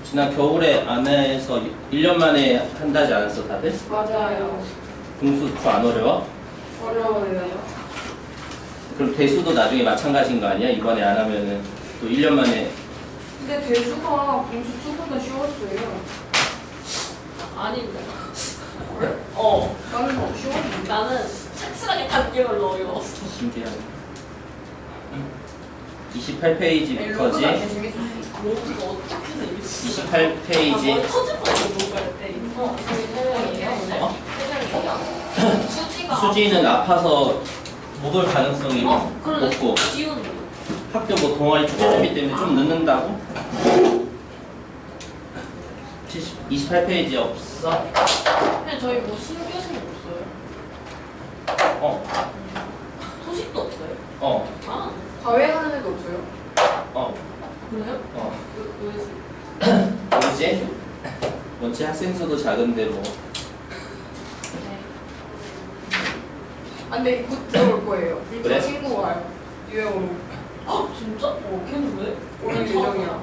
지난 겨울에 안에서 1년 만에 한다지 않았어 다들? 맞아요. 분수 안 어려워? 어려워요. 그럼 대수도 나중에 마찬가지인 거 아니야? 이번에 안 하면은 또 1년 만에. 근데 대수가 공수 초보다 쉬웠어요. 아닌데. 그래? 나는 더 쉬웠는데. 나는 착실하게 단계별로 어려웠어. 신기하네. 28페이지부터지. 재밌었어. 뭔가 어떻게 재밌어. 28페이지. 뭐 터질 뻔했어, 녹음할 때. 저희 세 명이에요, 오늘? 어? 세 명이요? 수지가. 수지는 아파서 못 올 가능성이 높고 지우는 거. 학교 뭐 동아리 축제준비 때문에 좀 늦는다고? 28페이지 없어? 근데 저희 뭐 신교수는 없어요. 소식도 없어요. 아, 과외하는 애도 없어요? 그래요? 왜 모르지? 뭔지 학생 수도 작은데 뭐. 아, 근데 곧 들어올 거예요. 그래? 친구가 와요. 유형으로. 아, 진짜? 걔는 왜? 오늘 예정이야.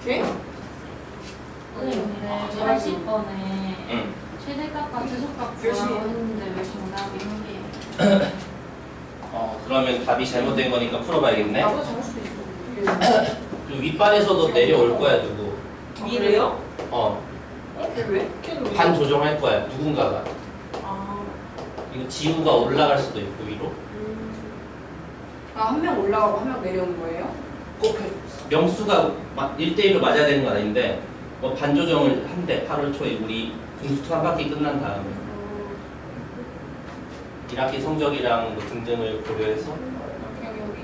걔? 선생님 근데 80번에 응. 최대값과 최소값 열심히 구하라고 했는데 왜 정답이 1개예요? 그러면 답이 잘못된 거니까 풀어봐야겠네. 나도 잘할 수도 있어. 그리고 윗반에서도 내려올 거야 누구. 미래요? 걔 왜? 걔는 왜? 반 조정할 거야 누군가가. 아, 이거 지우가 올라갈 수도 있고 위로. 아, 한 명 올라가고 한 명 내려오는 거예요? 꼭 명수가 1대1로 맞아야 되는 건 아닌데 뭐 반 조정을 한대 8월 초에 우리 공수투 한 바퀴 끝난 다음에 1학기 성적이랑 뭐 등등을 고려해서 그냥 여기.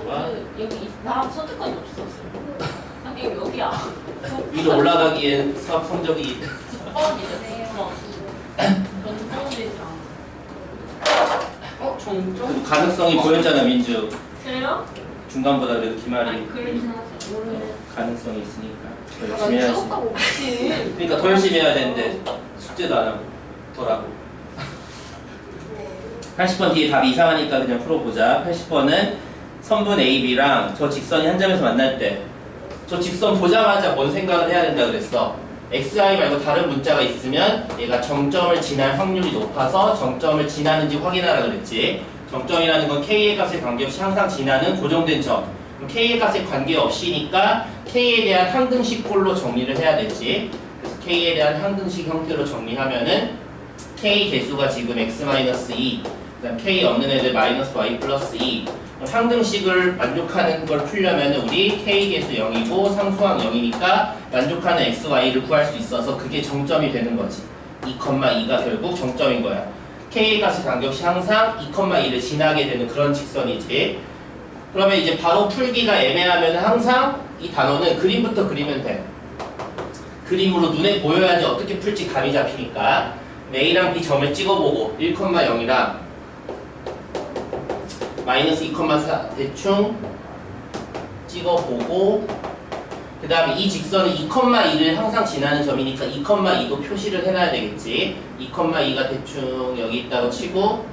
B와 여기 나랑 선택권이 없었어요. 아니, 여기야. 위로 올라가기엔 수학 성적이 정정? 그래도 가능성이 보였잖아 민주. 그래요? 중간보다 그래도 기말이 모르겠어요. 가능성이 있으니까 더 아, 열심히 난 해야지. 쉬웠다고. 그치. 그러니까 더 열심히 해야 되는데 숙제도 안 하고 더라고. 80번 뒤에 답이 이상하니까 그냥 풀어보자. 80번은 선분 AB랑 저 직선이 한 점에서 만날 때 저 직선 보자마자 뭔 생각을 해야 된다 그랬어. XI 말고 다른 문자가 있으면 얘가 정점을 지날 확률이 높아서 정점을 지나는지 확인하라 그랬지. 정점이라는 건 K의 값에 관계없이 항상 지나는 고정된 점. 그럼 K의 값에 관계없이니까 K에 대한 항등식 꼴로 정리를 해야 되지. 그래서 K에 대한 항등식 형태로 정리하면은 K 개수가 지금 X-2, 그다음 K 없는 애들 마이너스 Y 플러스 2. 상등식을 만족하는 걸 풀려면 우리 K 개수 0이고 상수항 0이니까 만족하는 X, Y를 구할 수 있어서 그게 정점이 되는 거지. 2,2가 결국 정점인 거야. K 값에 관계없이 항상 2,2를 지나게 되는 그런 직선이지. 그러면 이제 바로 풀기가 애매하면 항상 이 단어는 그림부터 그리면 돼. 그림으로 눈에 보여야지 어떻게 풀지 감이 잡히니까 A랑 B 점을 찍어보고 1,0이랑 마이너스 2,4 대충 찍어보고 그 다음에 이 직선은 2,2를 항상 지나는 점이니까 2,2도 표시를 해놔야 되겠지. 2,2가 대충 여기 있다고 치고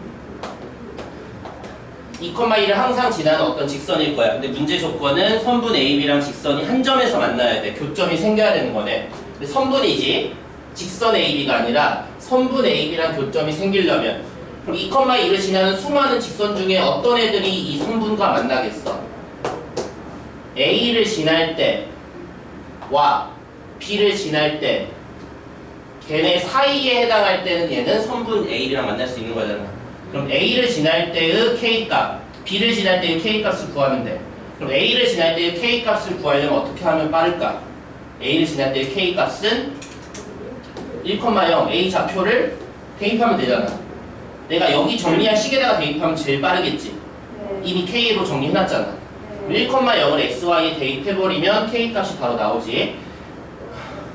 2,2를 항상 지나는 어떤 직선일 거야. 근데 문제 조건은 선분 AB랑 직선이 한 점에서 만나야 돼. 교점이 생겨야 되는 거네. 근데 선분이지 직선 AB가 아니라 선분 AB랑 교점이 생기려면 그럼 2,2를 지나는 수많은 직선 중에 어떤 애들이 이 선분과 만나겠어? A를 지날 때와 B를 지날 때 걔네 사이에 해당할 때는 얘는 선분 A랑 만날 수 있는 거잖아. 그럼 A를 지날 때의 K값, B를 지날 때의 K값을 구하면 돼. 그럼 A를 지날 때의 K값을 구하려면 어떻게 하면 빠를까? A를 지날 때의 K값은 1,0 A 좌표를 대입하면 되잖아. 내가 여기 정리한 식에다가 대입하면 제일 빠르겠지. 이미 K로 정리해놨잖아. 1,0을 XY에 대입해버리면 K값이 바로 나오지.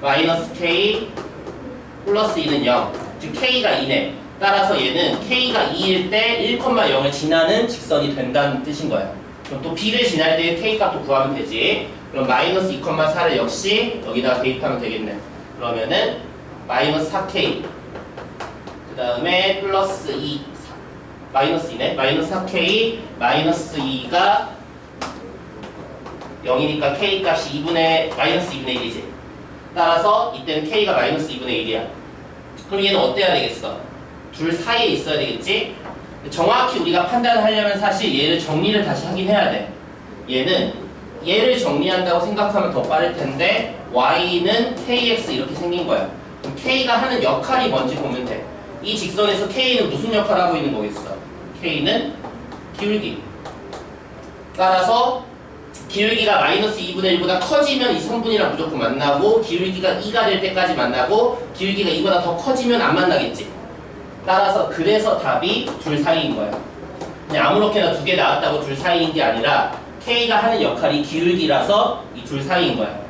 마이너스 K 플러스 2는 0. 즉 K가 2네. 따라서 얘는 K가 2일 때 1,0을 지나는 직선이 된다는 뜻인 거야. 그럼 또 B를 지날 때 K값도 구하면 되지. 그럼 마이너스 2,4를 역시 여기다가 대입하면 되겠네. 그러면은 마이너스 4K 그 다음에 플러스 2 마이너스 2네. 마이너스 4K 마이너스 2가 0이니까 k 값이 마이너스 2분의 1이지. 따라서 이때는 k가 마이너스 2분의 1이야. 그럼 얘는 어때야 되겠어? 둘 사이에 있어야 되겠지? 정확히 우리가 판단하려면 사실 얘를 정리를 다시 하긴 해야 돼. 얘를 정리한다고 생각하면 더 빠를 텐데 y는 kx 이렇게 생긴 거야. 그럼 k가 하는 역할이 뭔지 보면 돼. 이 직선에서 k는 무슨 역할을 하고 있는 거겠어? k는 기울기. 따라서 기울기가 마이너스 2분의 1보다 커지면 이 선분이랑 무조건 만나고, 기울기가 2가 될 때까지 만나고, 기울기가 2보다 더 커지면 안 만나겠지. 따라서 그래서 답이 둘 사이인 거야. 그냥 아무렇게나 두 개 나왔다고 둘 사이인 게 아니라 K가 하는 역할이 기울기라서 이 둘 사이인 거야.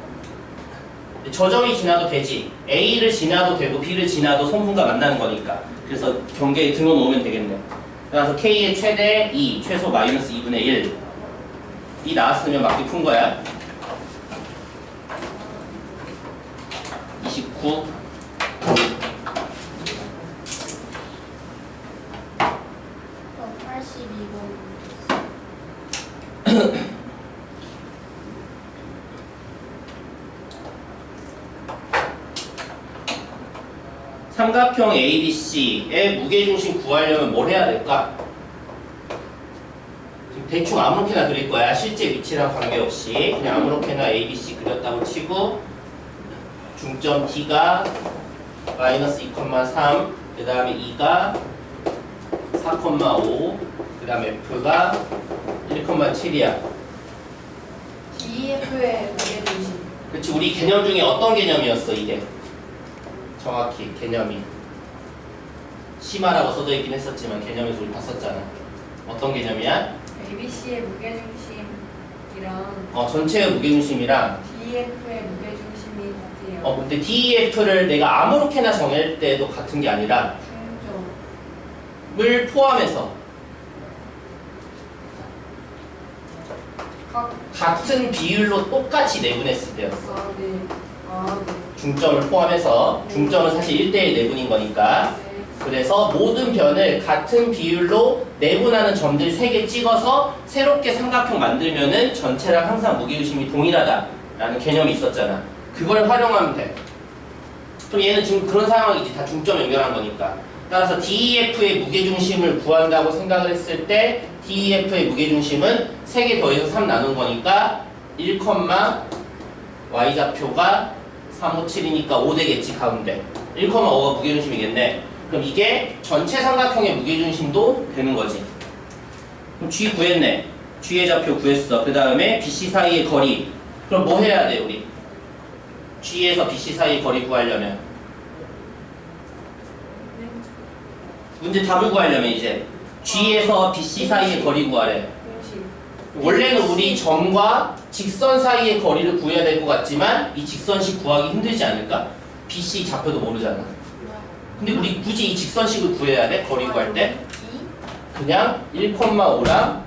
저 점이 지나도 되지. A를 지나도 되고 B를 지나도 선분과 만나는 거니까. 그래서 경계에 등호 놓으면 되겠네. 따라서 K의 최대 2, 최소 마이너스 2분의 1. 이 나왔으면 맞게 푼 거야. 29. 저 82번. 삼각형 ABC의 무게중심 구하려면 뭘 해야 될까? 지금 대충 아무렇게나 그릴 거야. 실제 위치랑 관계없이 그냥 아무렇게나 ABC 그렸다고 치고, 중점 D가 마이너스 2,3, 그 다음에 E가 4,5, 그 다음에 F가 1,7이야. DEF의 무게중심. 그렇지. 우리 개념 중에 어떤 개념이었어 이게? 정확히 개념이 심화라고 써져 있긴 했었지만 개념에서 우리 봤었잖아. 어떤 개념이야? ABC의 무게중심이랑 전체의 무게중심이랑 DEF의 무게중심이 같아요. 근데 DEF를 내가 아무렇게나 정할 때도 같은 게 아니라 중점. 을 포함해서 같은 비율로 똑같이 내분했을 때였어. 아, 네. 아, 네. 중점을 포함해서. 중점은 사실 1대1 내분인 거니까. 네. 그래서 모든 변을 같은 비율로 내분하는 점들 3개 찍어서 새롭게 삼각형 만들면은 전체랑 항상 무게중심이 동일하다라는 개념이 있었잖아. 그걸 활용하면 돼. 그럼 얘는 지금 그런 상황이지. 다 중점 연결한 거니까. 따라서 DEF의 무게중심을 구한다고 생각을 했을 때 DEF의 무게중심은 3개 더해서 3 나눈 거니까 1, Y좌표가 3, 5, 7이니까 5 되겠지. 가운데 1,5가 무게중심이겠네. 그럼 이게 전체 삼각형의 무게중심도 되는 거지. 그럼 G 구했네. G의 좌표 구했어. 그 다음에 BC 사이의 거리. 그럼 뭐 해야 돼 우리? G에서 BC 사이의 거리 구하려면 문제 답을 구하려면 이제 G에서 BC 사이의 거리 구하래. 중심. 원래는 우리 점과 직선 사이의 거리를 구해야 될 것 같지만 이 직선식 구하기 힘들지 않을까? BC 좌표도 모르잖아. 근데 우리 굳이 이 직선식을 구해야 돼? 거리 구할 때? 그냥 1,5랑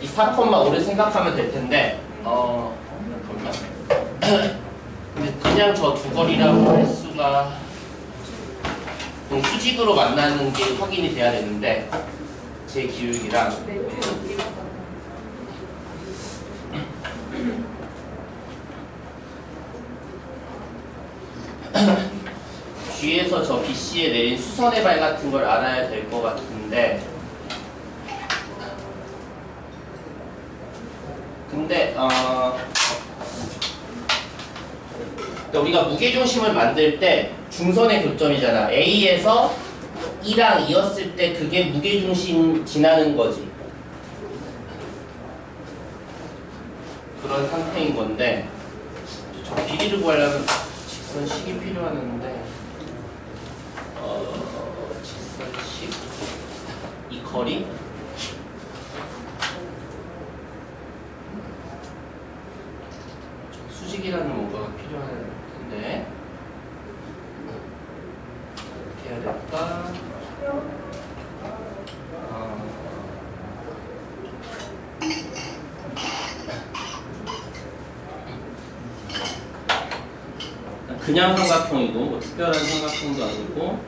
이 4,5를 생각하면 될 텐데 잠깐만. 근데 그냥 저 두 거리라고 할 수가 수직으로 만나는 게 확인이 돼야 되는데 제 기울기랑 네, 쭉. G에서 저 BC에 내린 수선의 발 같은 걸 알아야 될 것 같은데, 근데 우리가 무게중심을 만들 때 중선의 교점이잖아. A에서 2랑 2였을 때 그게 무게중심 지나는 거지. 그런 상태인 건데, 저 비리를 구하려면 직선식이 필요하는데 직선식 이 거리 수직이라는 뭔가가 필요할 텐데 어떻게 해야 될까? 그냥 삼각형이고 뭐 특별한 삼각형도 아니고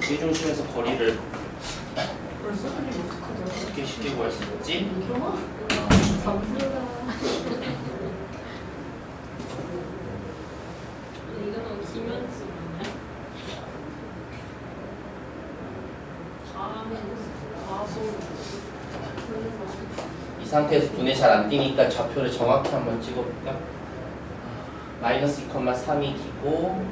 무게중심에서 거리를 벌써 손님 어떡하죠? 어떻게 쉽게 구할 수 있지? 그러나? 이거 너무 김현수 아니야? 가소 이 상태에서 눈에 잘 안 띄니까 좌표를 정확히 한번 찍어볼까? 마이너스 2,3이 기고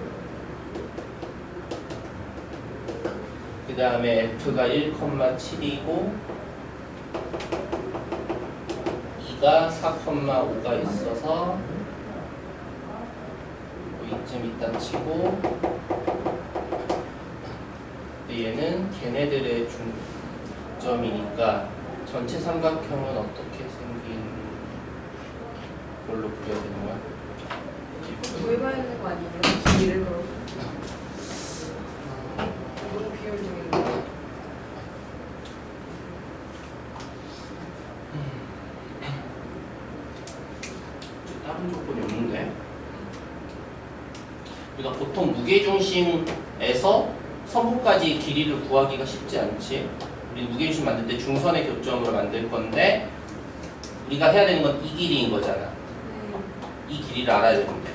그 다음에 F가 1,7이고 2가 4,5가 있어서 이쯤 일단 치고 얘는 걔네들의 중점이니까 전체 삼각형은 어떻게 생긴 걸로 그려야 되는 거야? 구해봐야 되는 거 아니에요? 길이를 그럼. 너무 비효율적인데. 다른 조건이 없는데 우리가 보통 무게중심에서 선분까지 길이를 구하기가 쉽지 않지. 우리 무게중심 만들 때 중선의 교점으로 만들 건데 우리가 해야 되는 건 이 길이인 거잖아. 이 길이를 알아야 되는데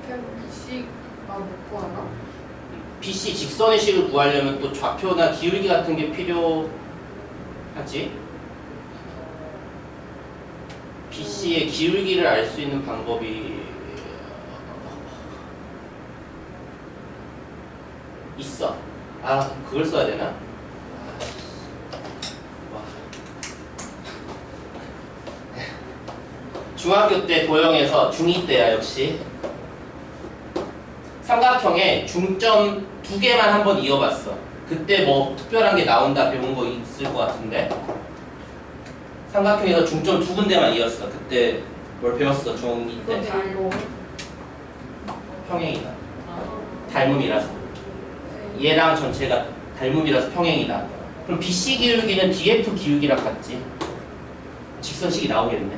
그냥 미식 못 구하나? BC 직선의 식을 구하려면 또 좌표나 기울기 같은 게 필요하지. BC의 기울기를 알 수 있는 방법이 있어. 아, 그걸 써야 되나? 와. 중학교 때 도형에서 중2 때야 역시 삼각형에 중점 2개만 한번 이어봤어. 그때 뭐 특별한 게 나온다 배운 거 있을 것 같은데 삼각형에서 중점 2군데만 이었어. 그때 뭘 배웠어 중2 때? 이거 알고. 평행이다. 닮음이라서. 얘랑 전체가 닮음이라서 평행이다. 그럼 BC 기울기는 DF 기울기랑 같지? 직선식이 나오겠네.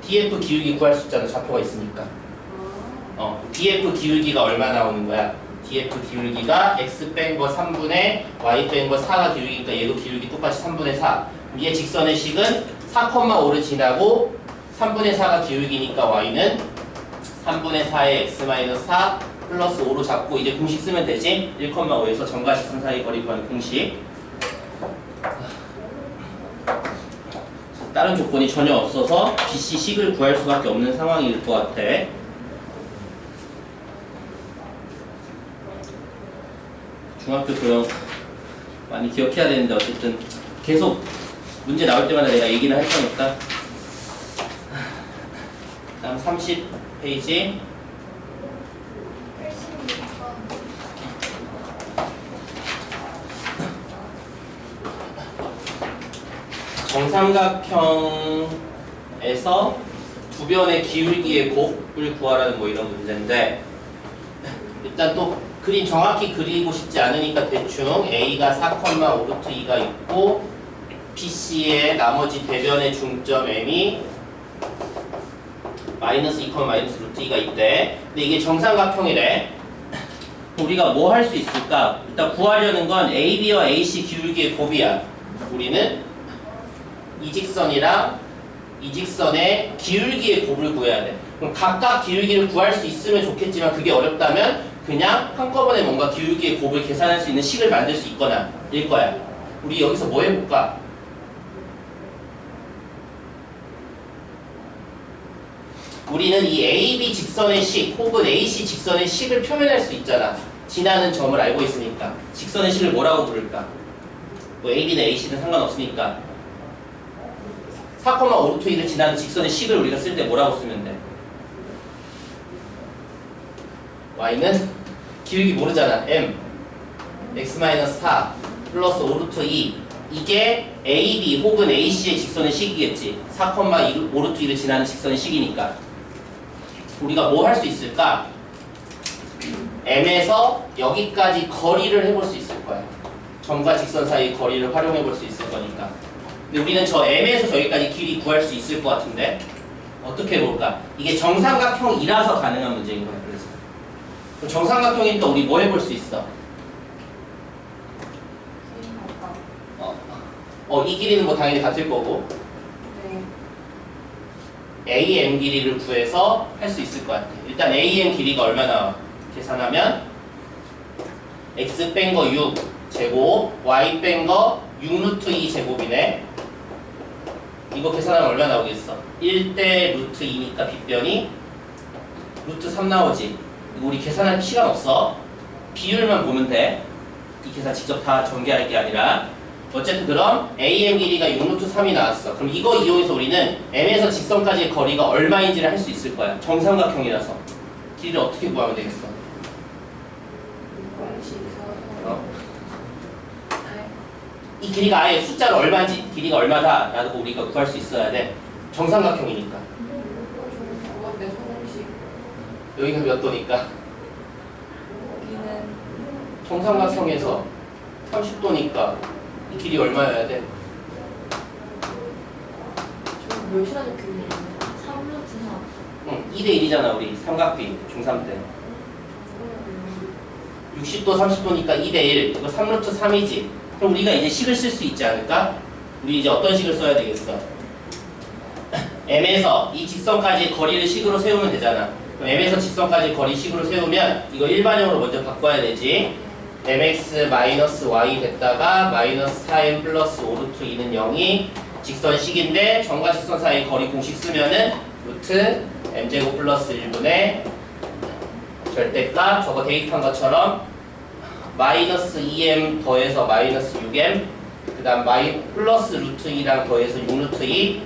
DF 기울기 구할 수 있잖아. 좌표가 있으니까. DF 기울기가 얼마 나오는 거야? DF 기울기가 x 뺀 거 3분의 y 뺀 거 4가 기울기니까 얘도 기울기 똑같이 3분의 4. 위에 직선의 식은 4,5를 지나고 3분의 4가 기울기니까 y는 3분의 4의 x-4 플러스 5로 잡고 이제 공식 쓰면 되지? 1,5에서 점과 직선 사이 거리 구하는 공식. 다른 조건이 전혀 없어서 BC 식을 구할 수밖에 없는 상황일 것 같아. 중학교 도형 많이 기억해야 되는데 어쨌든 계속 문제 나올 때마다 내가 얘기를 할 거니까. 다음 30페이지. 86번. 정삼각형에서 두 변의 기울기의 곱을 구하라는 뭐 이런 문제인데 일단 또 그림 정확히 그리고 싶지 않으니까 대충 A가 4,5√2가 있고 BC의 나머지 대변의 중점 M이 마이너스 2, 마이너스 √2가 있대. 근데 이게 정삼각형이래. 우리가 뭐 할 수 있을까? 일단 구하려는 건 AB와 AC 기울기의 곱이야. 우리는 이 직선이랑 이 직선의 기울기의 곱을 구해야 돼. 그럼 각각 기울기를 구할 수 있으면 좋겠지만 그게 어렵다면 그냥 한꺼번에 뭔가 기울기의 곱을 계산할 수 있는 식을 만들 수 있거나 일 거야. 우리 여기서 뭐 해볼까? 우리는 이 AB 직선의 식 혹은 AC 직선의 식을 표현할 수 있잖아. 지나는 점을 알고 있으니까. 직선의 식을 뭐라고 부를까? 뭐 AB는 AC는 상관없으니까 4,5√2를 지나는 직선의 식을 우리가 쓸 때 뭐라고 쓰면 돼? y는 기울기 모르잖아. m x-4 플러스 5√2 이게 AB 혹은 AC의 직선의 식이겠지. 4,5√2를 지나는 직선의 식이니까 우리가 뭐 할 수 있을까? m에서 여기까지 거리를 해볼 수 있을 거야. 점과 직선 사이 거리를 활용해 볼 수 있을 거니까. 근데 우리는 저 m에서 저기까지 길이 구할 수 있을 것 같은데 어떻게 해볼까? 이게 정삼각형이라서 가능한 문제인 거야. 그래서 그럼 정삼각형이니까 우리 뭐 해볼 수 있어? 이 길이는 뭐 당연히 같을 거고 네. AM 길이를 구해서 할 수 있을 것 같아. 일단 AM 길이가 얼마 나와? 계산하면 x 뺀 거 6 제곱, y 뺀 거 6루트 2 제곱이네. 이거 계산하면 얼마 나오겠어? 1대 루트 2니까 빗변이 루트 3 나오지. 이거 우리 계산할 시간 없어. 비율만 보면 돼. 이 계산 직접 다 전개할 게 아니라. 어쨌든 그럼 AM 길이가 6루트 3이 나왔어. 그럼 이거 이용해서 우리는 M에서 직선까지의 거리가 얼마인지를 할 수 있을 거야. 정삼각형이라서. 길이를 어떻게 구하면 되겠어? 이 길이가 아예 숫자로 얼마인지, 길이가 얼마다 라고 우리가 구할 수 있어야 돼. 정삼각형이니까. 내 소공식 여기가 몇 도니까? 여기는 정삼각형에서 30도니까 이 길이 얼마여야 돼? 저 몇이나 적혀있는데 3루트 4. 응, 2대 1이잖아 우리 삼각비 중3 때. 60도 30도니까 2대 1. 이거 3루트 3이지. 그럼 우리가 이제 식을 쓸 수 있지 않을까? 우리 이제 어떤 식을 써야 되겠어? M에서 이 직선까지 거리를 식으로 세우면 되잖아. 그럼 M에서 직선까지 거리 식으로 세우면 이거 일반형으로 먼저 바꿔야 되지. mx-y 됐다가 마이너스 4m 플러스 5루트 2는 0이 직선식인데 점과 직선 사이 거리 공식 쓰면은 루트 m제곱 플러스 1분의 절대값 저거 대입한 것처럼 마이너스 2m 더해서 마이너스 6m 그 다음 플러스 루트 2랑 더해서 6루트 2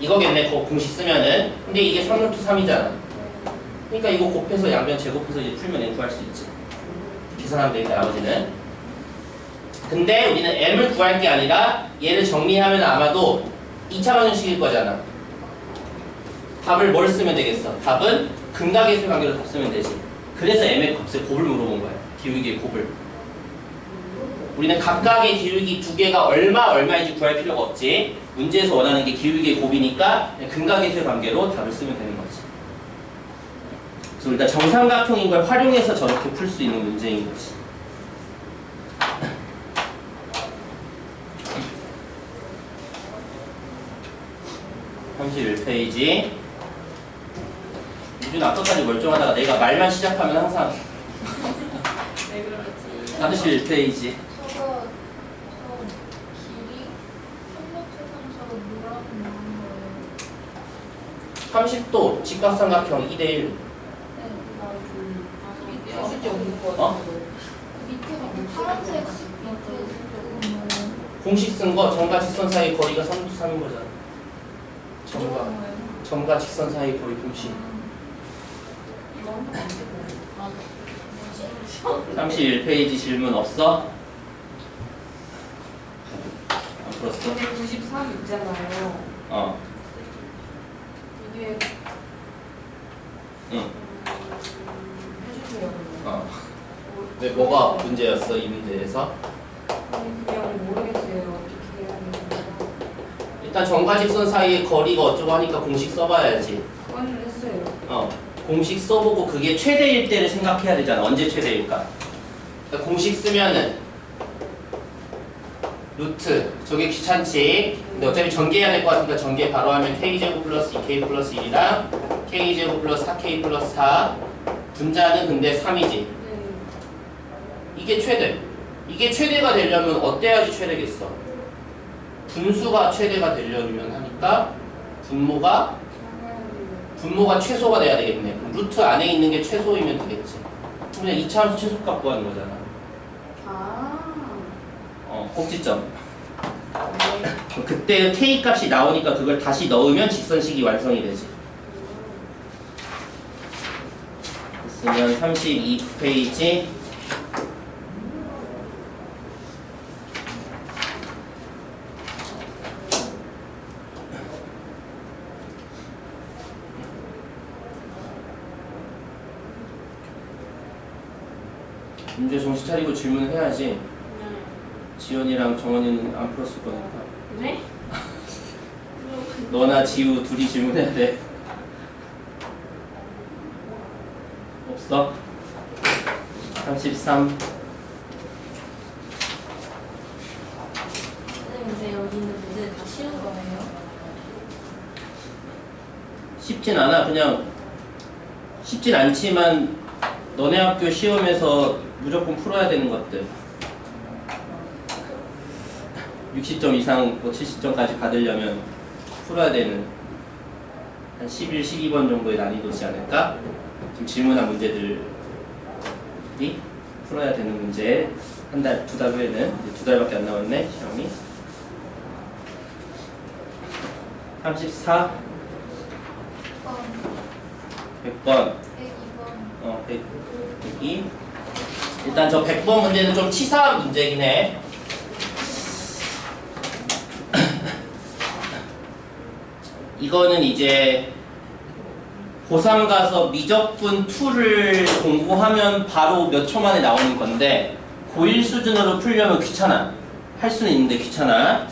이거겠네. 그 공식 쓰면은. 근데 이게 3루트 3이잖아. 그러니까 이거 곱해서 양변 제곱해서 이제 풀면 n 구할 수 있지. 계산하면 되니까 나머지는. 근데 우리는 m을 구할 게 아니라 얘를 정리하면 아마도 2차 방정식일 거잖아. 답을 뭘 쓰면 되겠어? 답은 근각계수의 관계로 답 쓰면 되지. 그래서 m의 값을 곱을 물어본 거야. 기울기의 곱을. 우리는 각각의 기울기 두 개가 얼마인지 구할 필요가 없지. 문제에서 원하는 게 기울기의 곱이니까 근각계수의 관계로 답을 쓰면 되는 거지. 그래서 일단 정삼각형인 걸 활용해서 저렇게 풀 수 있는 문제인 거지. (31페이지) 유준 아까까지 멀쩡하다가 내가 말만 시작하면 항상 왜 그러지? 31페이지 저거 길이 3루트 3 저거 뭐라고 나온 거예요? 30도 직각삼각형 2대1. 네, 아, 실제 없는 거 어? 밑에 파란색 밑에 조금 공식 쓴 거 점과 직선 사이 거리가 3루트 3인 거잖아. 점과 직선 사이 거리 공식. 이거 한번 안 되고 맞아. 31페이지 질문 없어? 안 풀었어? 근데 93 있잖아요. 어. 이게 응. 해주세요. 어. 왜 뭐가 문제였어 이 문제에서? 그냥 모르겠어요. 어떻게 해야 되는지. 일단 점과 직선 사이의 거리가 어쩌고 하니까 공식 써봐야지. 그거는 했어요. 공식 써보고 그게 최대일 때를 생각해야 되잖아. 언제 최대일까? 그러니까 공식 쓰면은 루트 저게 귀찮지. 근데 어차피 전개해야 될 것 같으니까 전개 바로 하면 k제곱 플러스 2k 플러스 1이랑 k제곱 플러스 4k 플러스 4 분자는 근데 3이지. 네. 이게 최대. 이게 최대가 되려면 어때야지 최대겠어? 분수가 최대가 되려면 하니까 분모가 최소가 돼야 되겠네. 그럼 루트 안에 있는 게 최소이면 되겠지. 그냥 2차함수 최소값 구하는 거잖아. 꼭지점. 네. 그때 k 값이 나오니까 그걸 다시 넣으면 직선식이 완성이 되지. 쓰면 32페이지 문제 정신 차리고 질문해야지. 지연이랑 정원이는 안 풀었을 거니까. 네? 너나 지우 둘이 질문해야 돼. 없어? 33. 선생님 근데 여기 있는 문제는 다 쉬운 거예요? 쉽진 않아. 그냥 쉽진 않지만 너네 학교 시험에서 무조건 풀어야 되는 것들. 60점 이상, 뭐 70점까지 받으려면 풀어야 되는 한 11, 12번 정도의 난이도지 않을까? 지금 질문한 문제들이 풀어야 되는 문제. 한 달, 두 달 후에는 이제 두 달밖에 안 남았네, 시험이. 34, 100번. 102. 일단 저 100번 문제는 좀 치사한 문제긴 해. 이거는 이제 고3 가서 미적분 2를 공부하면 바로 몇 초 만에 나오는 건데 고1 수준으로 풀려면 귀찮아. 할 수는 있는데 귀찮아.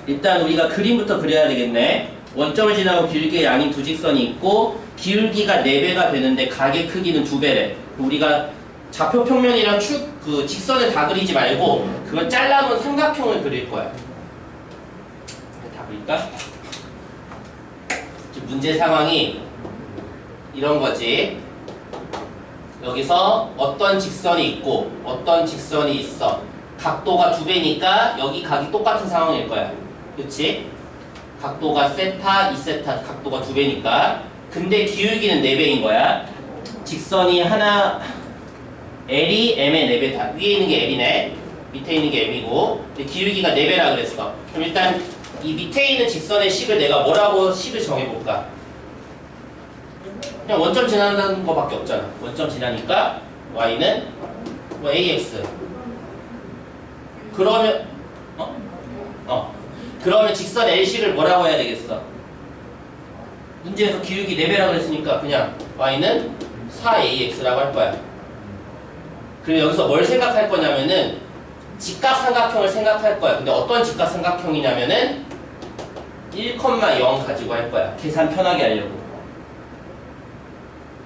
일단 우리가 그림부터 그려야 되겠네. 원점을 지나고 길게 양인 두 직선이 있고 기울기가 4배가 되는데 각의 크기는 2배래. 우리가 좌표 평면이랑 그 직선을 다 그리지 말고 그걸 잘라놓은 삼각형을 그릴 거야. 다 그릴까? 문제 상황이 이런 거지. 여기서 어떤 직선이 있고 어떤 직선이 있어. 각도가 2배니까 여기 각이 똑같은 상황일 거야. 그치? 각도가 세타, 2세타, 각도가 2배니까. 근데 기울기는 4배인 거야. 직선이 하나, L이 M의 4배 다. 위에 있는 게 L이네. 밑에 있는 게 M이고. 근데 기울기가 4배라 그랬어. 그럼 일단 이 밑에 있는 직선의 식을 내가 뭐라고 식을 정해볼까? 그냥 원점 지나는 거밖에 없잖아. 원점 지나니까 Y는 뭐 AX. 그러면 그러면 직선 L식을 뭐라고 해야 되겠어? 문제에서 기울기 4배라고 그랬으니까 그냥 Y는 4AX라고 할 거야. 그리고 여기서 뭘 생각할 거냐면은 직각삼각형을 생각할 거야. 근데 어떤 직각삼각형이냐면은 1,0 가지고 할 거야. 계산 편하게 하려고.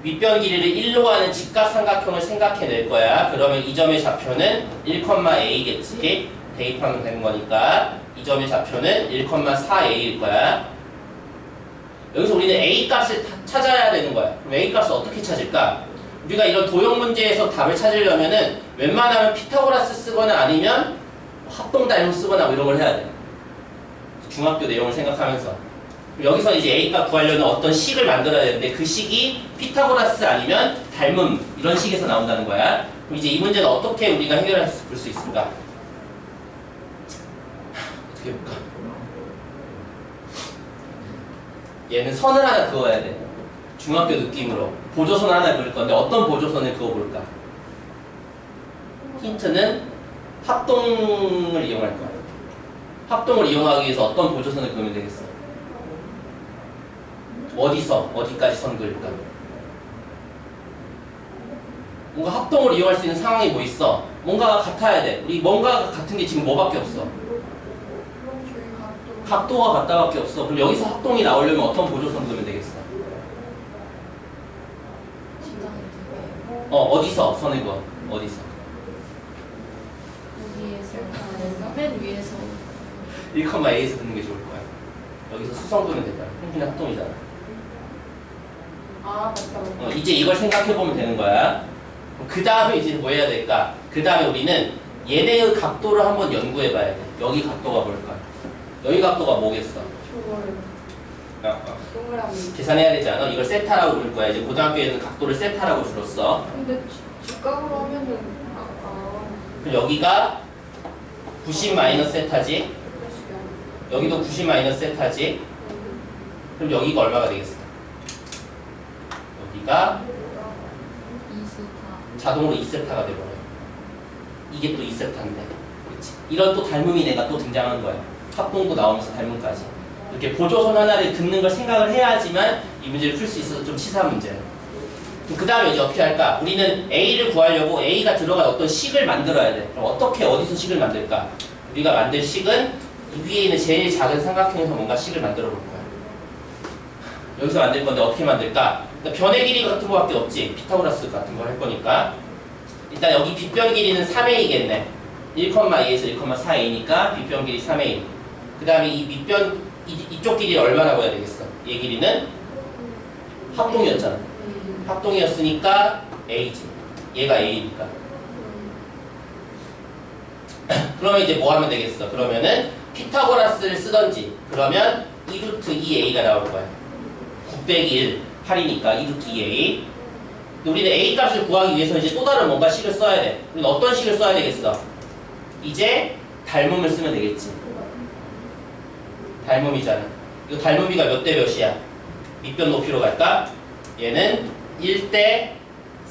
윗변 길이를 1로 하는 직각삼각형을 생각해낼 거야. 그러면 이 점의 좌표는 1,a겠지. 대입하면 되는 거니까 이 점의 좌표는 1,4a일 거야. 여기서 우리는 a 값을 찾아야 되는 거야. 그럼 a 값을 어떻게 찾을까? 우리가 이런 도형 문제에서 답을 찾으려면은 웬만하면 피타고라스 쓰거나 아니면 합동단형 쓰거나 뭐 이런 걸 해야 돼. 중학교 내용을 생각하면서. 여기서 이제 A값 구하려는 어떤 식을 만들어야 되는데 그 식이 피타고라스 아니면 닮음 이런 식에서 나온다는 거야. 그럼 이제 이 문제는 어떻게 우리가 해결할 수 있을까? 어떻게 해볼까? 얘는 선을 하나 그어야 돼. 중학교 느낌으로. 보조선 하나 그릴 건데 어떤 보조선을 그어볼까? 힌트는 합동을 이용할 거야. 합동을 이용하기 위해서 어떤 보조선을 그으면 되겠어? 어디서 어디까지 선 그릴까? 뭔가 합동을 이용할 수 있는 상황이 뭐 있어? 뭔가가 같아야 돼. 우리 뭔가가 같은 게 지금 뭐밖에 없어? 각도가 같다밖에 없어. 그럼 여기서 합동이 나오려면 어떤 보조선 그으면 되겠어? 어디서 선을 그어? 어디서? 여기에서 맨 위에서 1,a에서 듣는 게 좋을 거야. 여기서 수성 그으면 되잖아. 평균 합동이잖아. 아 맞다. 이제 이걸 생각해보면 되는 거야. 그 다음에 이제 뭐 해야 될까? 그 다음에 우리는 얘네의 각도를 한번 연구해봐야 돼. 여기 각도가 뭘까? 여기 각도가 뭐겠어? 저거를 동그라미. 계산해야 되지 않아? 이걸 세타라고 부를 거야. 이제 고등학교에는 각도를 세타라고 줄었어. 근데 직각으로 하면은 그럼 여기가 90 마이너스 세타지? 여기도 90 마이너스 세타지? 그럼 여기가 얼마가 되겠어? 여기가 2세타. 자동으로 2세타가 돼버려. 이게 또 2세타인데. 그렇지? 이런 또 닮음이 내가 또 등장한 거야. 합동도 나오면서 닮음까지. 이렇게 보조선 하나를 긋는 걸 생각을 해야지만 이 문제를 풀 수 있어서 좀 치사한 문제야. 그 다음에 이제 어떻게 할까? 우리는 A를 구하려고 A가 들어간 어떤 식을 만들어야 돼. 그럼 어떻게, 어디서 식을 만들까? 우리가 만들 식은 이 위에 있는 제일 작은 삼각형에서 뭔가 식을 만들어 볼 거야. 여기서 만들 건데 어떻게 만들까? 그러니까 변의 길이 같은 거밖에 없지. 피타고라스 같은 거 할 거니까. 일단 여기 빗변 길이는 3a겠네. 1,2에서 1,4a니까 빗변 길이 3a. 그 다음에 이 밑변 이쪽 길이 얼마라고 해야 되겠어? 얘 길이는 합동이었잖아. 합동이었으니까 a지. 얘가 a니까. 그러면 이제 뭐 하면 되겠어? 그러면은 피타고라스를 쓰던지 그러면 2루트 2a가 나올 거야. 9 빼기 1, 8이니까 2루트 2a. 우리는 a 값을 구하기 위해서 이제 또 다른 뭔가 식을 써야 돼. 우리는 어떤 식을 써야 되겠어? 이제 닮음을 쓰면 되겠지. 닮음이잖아. 이거 닮음이가 몇 대 몇이야? 밑변 높이로 갈까? 얘는 1대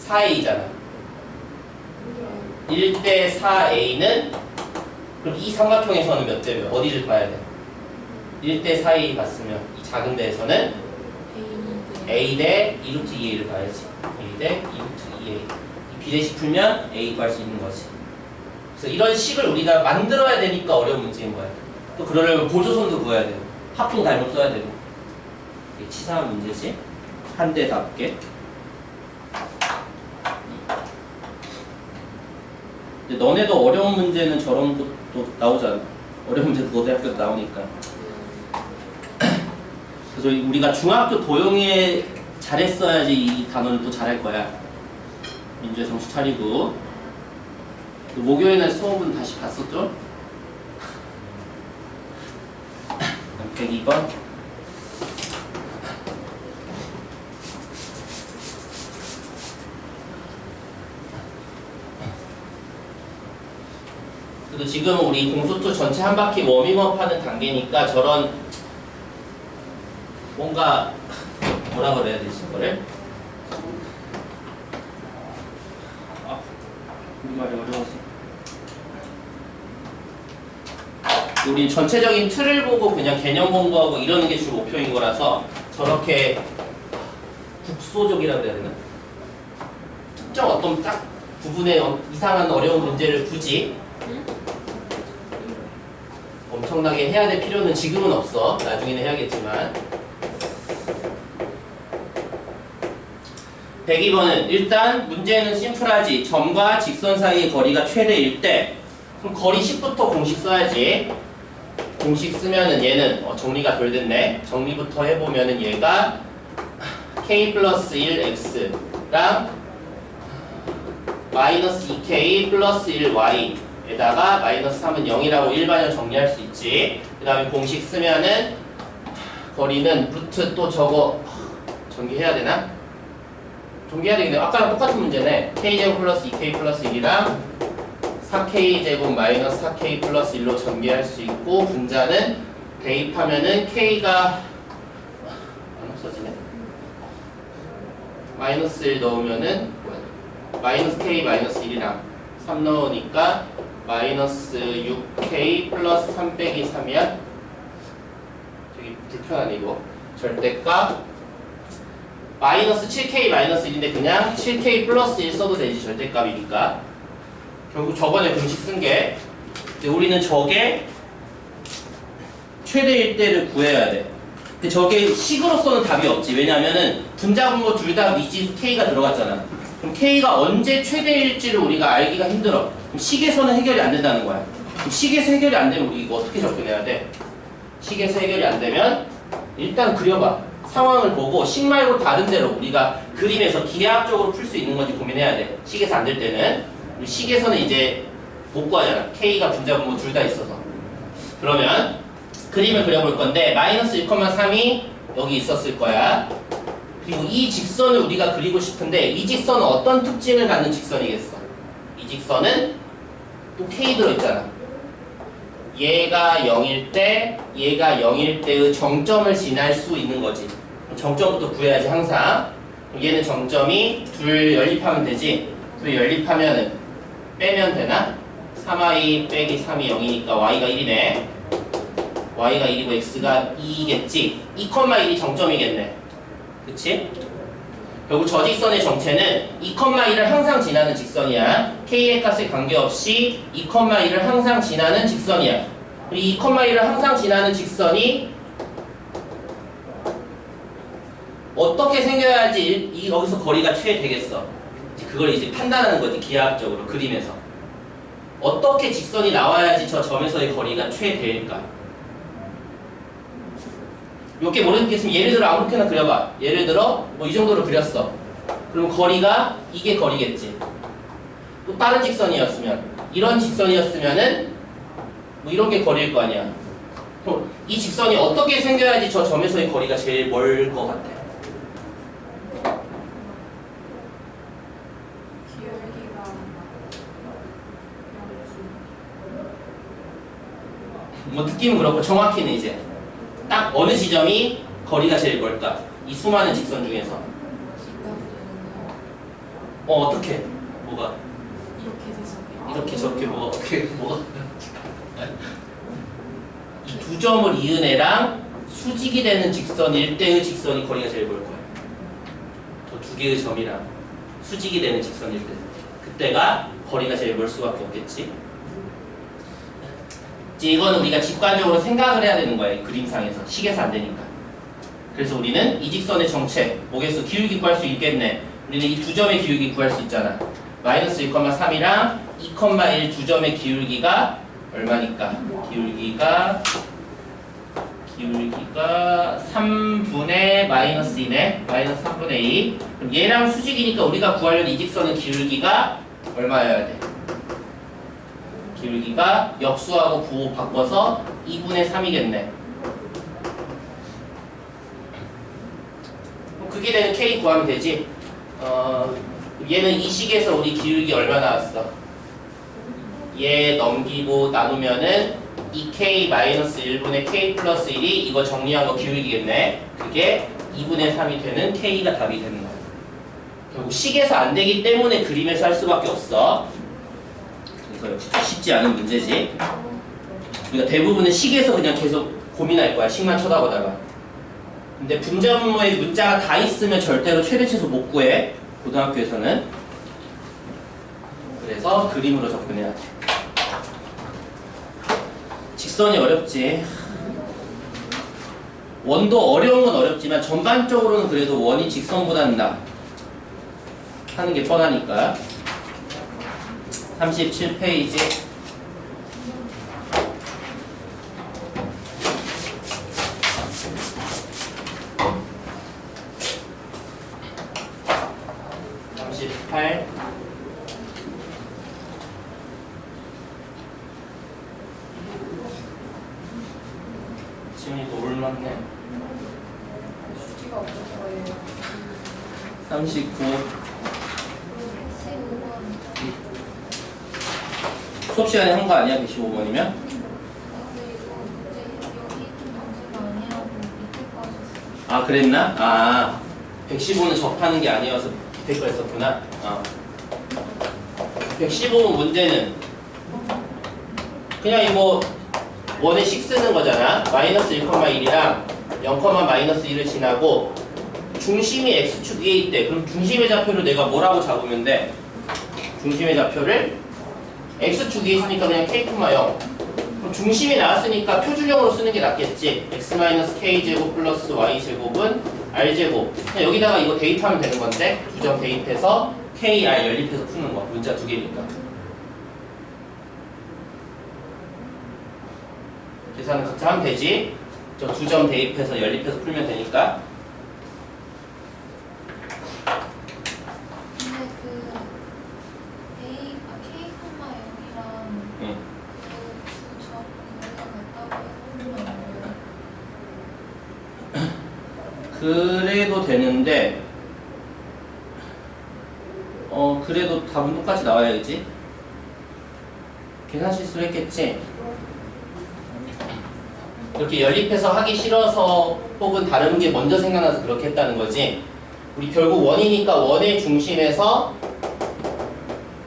4a잖아. 1대 4a는 그럼 이 삼각형에서는 몇 대 몇? 어디를 봐야 돼? 1대 4a 봤으면 이 작은 데에서는 a 대 2루트 2a를 봐야지. a 대 2루트 2a. 이 비례식 풀면 a 구할 수 있는 거지. 그래서 이런 식을 우리가 만들어야 되니까 어려운 문제인 거야. 또 그러려면 보조선도 구해야 돼요. 합동 닮음 써야 되고. 이게 치사한 문제지. 한 대답게. 근데 너네도 어려운 문제는 저런 것도 나오잖아. 어려운 문제도 고등학교도 나오니까. 그래서 우리가 중학교 도형에 잘했어야지 이 단원을 또 잘할 거야. 민주의 정신 차리고. 목요일날 수업은 다시 봤었죠? 102번. 그래도 지금 우리 공수2 전체 한 바퀴 워밍업 하는 단계니까 저런 뭔가 뭐라 그래야 되지 이거를? 우리말이 어려워서. 우리 전체적인 틀을 보고 그냥 개념 공부하고 이러는 게 주 목표인 거라서 저렇게 국소적이라고 해야 되나? 특정 어떤 딱 부분에 이상한 어려운 문제를 굳이 엄청나게 해야 될 필요는 지금은 없어. 나중에는 해야겠지만. 102번은 일단 문제는 심플하지. 점과 직선 사이의 거리가 최대일 때 그럼 거리 10부터 공식 써야지. 공식 쓰면은 얘는 정리가 덜 됐네. 정리부터 해보면은 얘가 k 플러스 1x랑 마이너스 2k 플러스 1y 에다가 마이너스 3은 0이라고 일반형 정리할 수 있지. 그 다음에 공식 쓰면은 거리는 루트 또 저거 전개해야 되나? 전개해야 되겠네. 아까랑 똑같은 문제네. k제곱 플러스 2k 플러스 1이랑 4k제곱 마이너스 4k 플러스 1로 전개할 수 있고 분자는 대입하면은 k가 안 없어지네. 마이너스 1 넣으면은 마이너스 k 마이너스 1이랑 3 넣으니까 마이너스 6k 플러스 3 빼기 3이야? 되게 불편하네 이거. 절대값 마이너스 7k 마이너스 1인데 그냥 7k 플러스 1 써도 되지. 절대값이니까. 결국 저번에 공식 쓴 게 우리는 저게 최대일 때를 구해야 돼. 근데 저게 식으로서는 답이 없지. 왜냐면은 분자분모 둘 다 미지수 k가 들어갔잖아. 그럼 k가 언제 최대일지를 우리가 알기가 힘들어. 그럼 식에서는 해결이 안 된다는 거야. 그럼 식에서 해결이 안 되면 우리 이거 어떻게 접근해야 돼? 식에서 해결이 안 되면 일단 그려봐. 상황을 보고 식 말고 다른 데로 우리가 그림에서 기하학적으로 풀 수 있는 건지 고민해야 돼. 식에서 안 될 때는. 우리 식에서는 이제 못 구하잖아. k가 분자분모 둘 다 있어서. 그러면 그림을 그려볼 건데 마이너스 1,3이 여기 있었을 거야. 그리고 이 직선을 우리가 그리고 싶은데 이 직선은 어떤 특징을 갖는 직선이겠어? 이 직선은 또 k 들어있잖아. 얘가 0일 때 얘가 0일 때의 정점을 지날 수 있는 거지. 정점부터 구해야지 항상. 얘는 정점이 둘 연립하면 되지. 둘 연립하면은 빼면 되나? 3y 빼기 3이 0이니까 y가 1이네. y가 1이고 x가 2겠지. 2,1이 정점이겠네. 그치? 결국 저 직선의 정체는 2,1을 항상 지나는 직선이야. k의 값에 관계없이 2,1을 항상 지나는 직선이야. 이 2,1을 항상 지나는 직선이 어떻게 생겨야지 여기서 거리가 최되겠어? 그걸 이제 판단하는 거지, 기하학적으로 그림에서. 어떻게 직선이 나와야지 저 점에서의 거리가 최대일까? 이렇게 모르겠으면 예를 들어 아무렇게나 그려봐. 예를 들어 뭐 이 정도로 그렸어. 그럼 거리가 이게 거리겠지. 또 다른 직선이었으면, 이런 직선이었으면은 뭐 이런 게 거리일 거 아니야. 그럼 이 직선이 어떻게 생겨야지 저 점에서의 거리가 제일 멀 것 같아? 기울기가 뭐 느낌은 그렇고 정확히는 이제 딱 어느 지점이 거리가 제일 멀까? 이 수많은 직선 중에서. 어떻게? 뭐가? 이렇게 돼서 이렇게 저렇게 뭐가 어떻게 뭐가? 이 두 점을 이은 애랑 수직이 되는 직선 일대의 직선이 거리가 제일 멀 거야. 저 두 개의 점이랑 수직이 되는 직선일 때 그때가 거리가 제일 멀 수밖에 없겠지. 이제 이거는 우리가 직관적으로 생각을 해야 되는 거야. 이 그림상에서 식에서 안 되니까. 그래서 우리는 이 직선의 정체, 뭐겠어? 기울기 구할 수 있겠네. 우리는 이 두 점의 기울기 구할 수 있잖아. 마이너스 1,3이랑 2,1 두 점의 기울기가 얼마니까? 기울기가 3분의 마이너스 2네. 마이너스 3분의 2. 그럼 얘랑 수직이니까 우리가 구하려는 이 직선의 기울기가 얼마여야 돼? 기울기가 역수하고 부호 바꿔서 2분의 3이겠네. 그게 되는 K 구하면 되지. 얘는 이 식에서 우리 기울기 얼마 나왔어? 얘 넘기고 나누면은 2K-1분의 K 플러스 1이 이거 정리한 거 기울기겠네. 그게 2분의 3이 되는 K가 답이 되는 거야. 결국 식에서 안 되기 때문에 그림에서 할 수밖에 없어. 그래서 역시 더 쉽지 않은 문제지. 우리가 대부분은 식에서 그냥 계속 고민할 거야. 식만 쳐다보다가. 근데 분자분모에 문자가 다 있으면 절대로 최대치수 못 구해. 고등학교에서는. 그래서 그림으로 접근해야 돼. 직선이 어렵지. 원도 어려운 건 어렵지만 전반적으로는 그래도 원이 직선보다는 나 하는 게 뻔하니까. 37페이지. 지훈이 더 올랐네. 수지가 없어서 거예요. 39. 115번. 수업 시간에 한 거 아니야? 115번이면? 근데 이거 문제 여기 문제가 아니라고 밑에 빠졌어. 아, 그랬나? 아, 115는 접하는 게 아니어서 밑에 거 했었구나. 115번 문제는 그냥 이거 원의 식 쓰는 거잖아. 마이너스 1,1이랑 0,-1을 지나고 중심이 x축 위에 있대. 그럼 중심의 좌표를 내가 뭐라고 잡으면 돼? 중심의 좌표를 x축 위에 있으니까 그냥 k,0. 그럼 중심이 나왔으니까 표준형으로 쓰는 게 낫겠지. x-k제곱 플러스 y제곱은 r제곱. 그냥 여기다가 이거 대입하면 되는 건데 두 점 대입해서 k, r 연립해서 푸는 거. 문자 두 개니까. 계산은 각자 하면 되지. 저 두 점 대입해서 연립해서 풀면 되니까. 근데 그 K, 0이랑 응. 그 점 우리가 같다고 해보면 안 돼요? 그래도 되는데 그래도 답은 똑같이 나와야지. 계산 실수를 했겠지. 이렇게 연립해서 하기 싫어서 혹은 다른 게 먼저 생각나서 그렇게 했다는 거지. 우리 결국 원이니까 원의 중심에서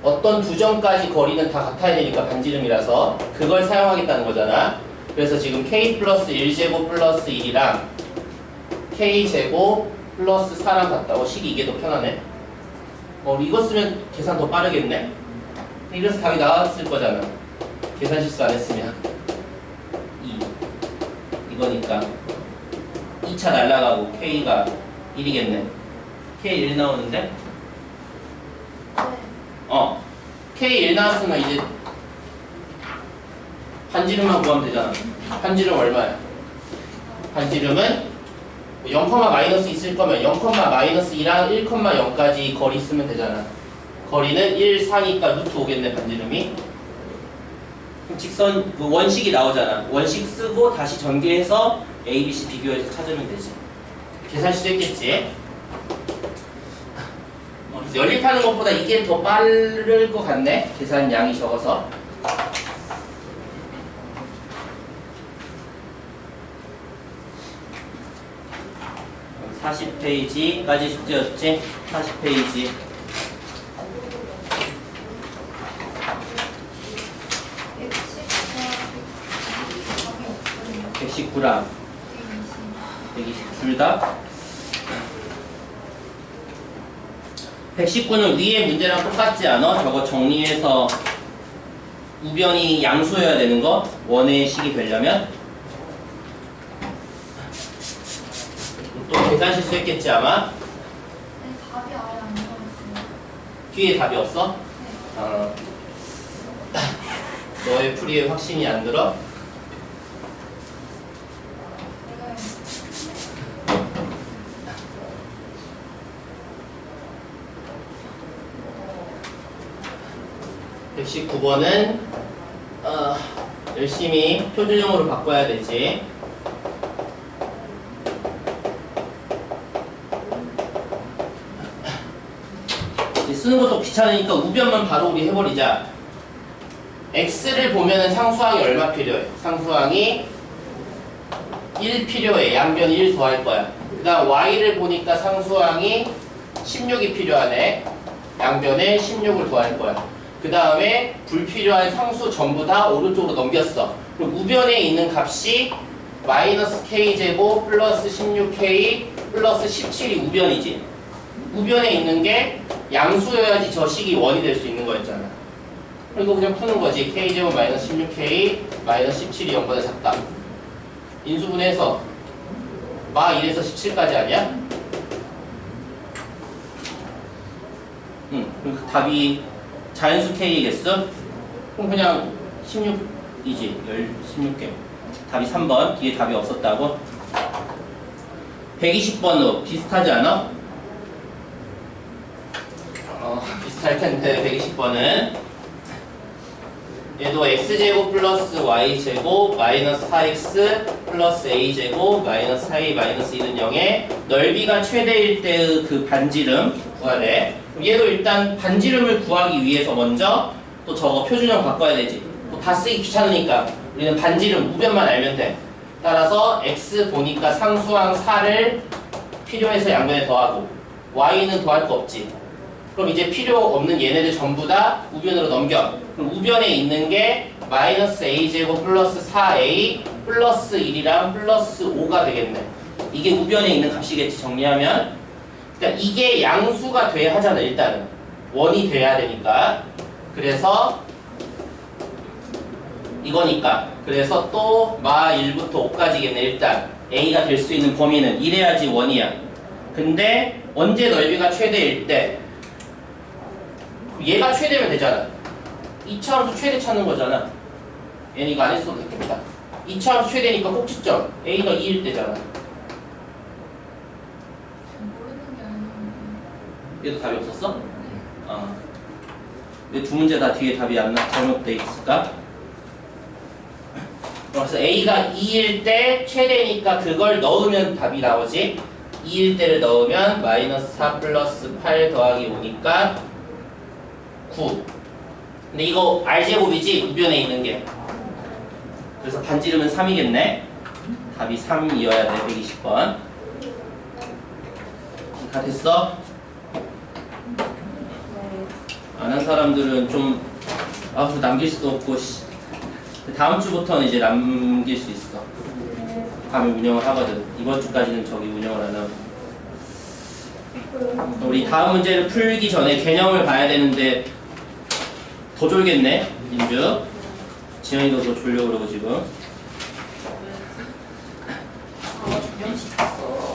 어떤 두 점까지 거리는 다 같아야 되니까 반지름이라서 그걸 사용하겠다는 거잖아. 그래서 지금 k 플러스 1제곱 플러스 1이랑 k제곱 플러스 4랑 같다고. 식이 이게 더 편하네. 이거 쓰면 계산 더 빠르겠네. 이래서 답이 나왔을 거잖아. 계산 실수 안 했으면. 이거니까 2차 날라가고 K가 1이겠네. K 1 나오는데 K1 나왔으면 이제 반지름만 구하면 되잖아. 반지름 얼마야? 반지름은 0, 마이너스 있을 거면 0, 마이너스2랑 1, 0까지 거리 쓰면 되잖아. 거리는 1, 4니까 루트 오겠네, 반지름이. 그럼 직선, 그 원식이 나오잖아. 원식 쓰고 다시 전개해서 A, B, C 비교해서 찾으면 되지. 계산식도 했겠지? 연립하는 것보다 이게 더 빠를 것 같네? 계산 양이 적어서. 40페이지까지 숙제였지? 40페이지. 119랑 120 둘 다. 119는 위에 문제랑 똑같지 않아? 저거 정리해서 우변이 양수여야 되는 거? 원의 식이 되려면? 또 계산 실수했겠지 아마? 네, 답이 아예 안 나왔어요. 뒤에 답이 없어? 네. 너의 풀이에 확신이 안 들어? 네. 119번은 열심히 표준형으로 바꿔야 되지. 쓰는 것도 귀찮으니까 우변만 바로 우리 해버리자. x를 보면은 상수항이 얼마 필요해? 상수항이 1 필요해. 양변 1 더할 거야. 그 다음 y를 보니까 상수항이 16이 필요하네. 양변에 16을 더할 거야. 그 다음에 불필요한 상수 전부 다 오른쪽으로 넘겼어. 그럼 우변에 있는 값이 마이너스 k제곱 플러스 16k 플러스 17이 우변이지. 우변에 있는 게 양수여야지 저 식이 원이 될 수 있는 거였잖아. 그리고 그냥 푸는 거지. k제곱 마이너스 16k 마이너스 17이 0보다 작다. 인수분해해서 마 1에서 17까지 아니야? 그럼 그 답이 자연수 k겠어? 그럼 그냥 16이지. 16개. 답이 3번. 뒤에 답이 없었다고? 120번도 비슷하지 않아? 비슷할 텐데 120번은 얘도 x제곱 플러스 y제곱 마이너스 4x 플러스 a제곱 마이너스 4a 마이너스 2는 0에 넓이가 최대일 때의 그 반지름 구하래. 얘도 일단 반지름을 구하기 위해서 먼저 또 저거 표준형 바꿔야 되지. 또 다 쓰기 귀찮으니까 우리는 반지름 우변만 알면 돼. 따라서 x 보니까 상수항 4를 필요해서 양변에 더하고 y는 더할 거 없지. 그럼 이제 필요 없는 얘네들 전부 다 우변으로 넘겨. 그럼 우변에 있는 게 마이너스 a제곱 플러스 4a 플러스 1이랑 플러스 5가 되겠네. 이게 우변에 있는 값이겠지 정리하면. 그러니까 이게 양수가 돼야 하잖아. 일단은 원이 돼야 되니까. 그래서 이거니까. 그래서 또 마 1부터 5까지겠네. 일단 a가 될 수 있는 범위는 이래야지 원이야. 근데 언제 넓이가 최대일 때? 얘가 최대면 되잖아. 2차함수 최대 찾는 거잖아. 얘는 이거 안 했어도 됐겠다. 2차함수 최대니까 꼭지점 a가 2일 때잖아. 모르는 게 아니었는데. 얘도 답이 없었어? 네. 왜 두 문제 다 뒤에 답이 안 잘못돼 있을까? 그래서 a가 2일 때 최대니까 그걸 넣으면 답이 나오지. 2일 때를 넣으면 마이너스 4 플러스 8 더하기 5니까 9. 근데 이거 r제곱이지 우변에 있는 게. 그래서 반지름은 3이겠네. 답이 3이어야 돼. 120번. 다 됐어? 안 한 사람들은 좀 남길 수도 없고 다음 주부터는 이제 남길 수 있어. 밤에 운영을 하거든. 이번 주까지는 저기 운영을 안 하고. 우리 다음 문제를 풀기 전에 개념을 봐야 되는데 더 졸겠네. 민주 지현이도 더 졸려 그러고 지금. 아, 준비시켰어.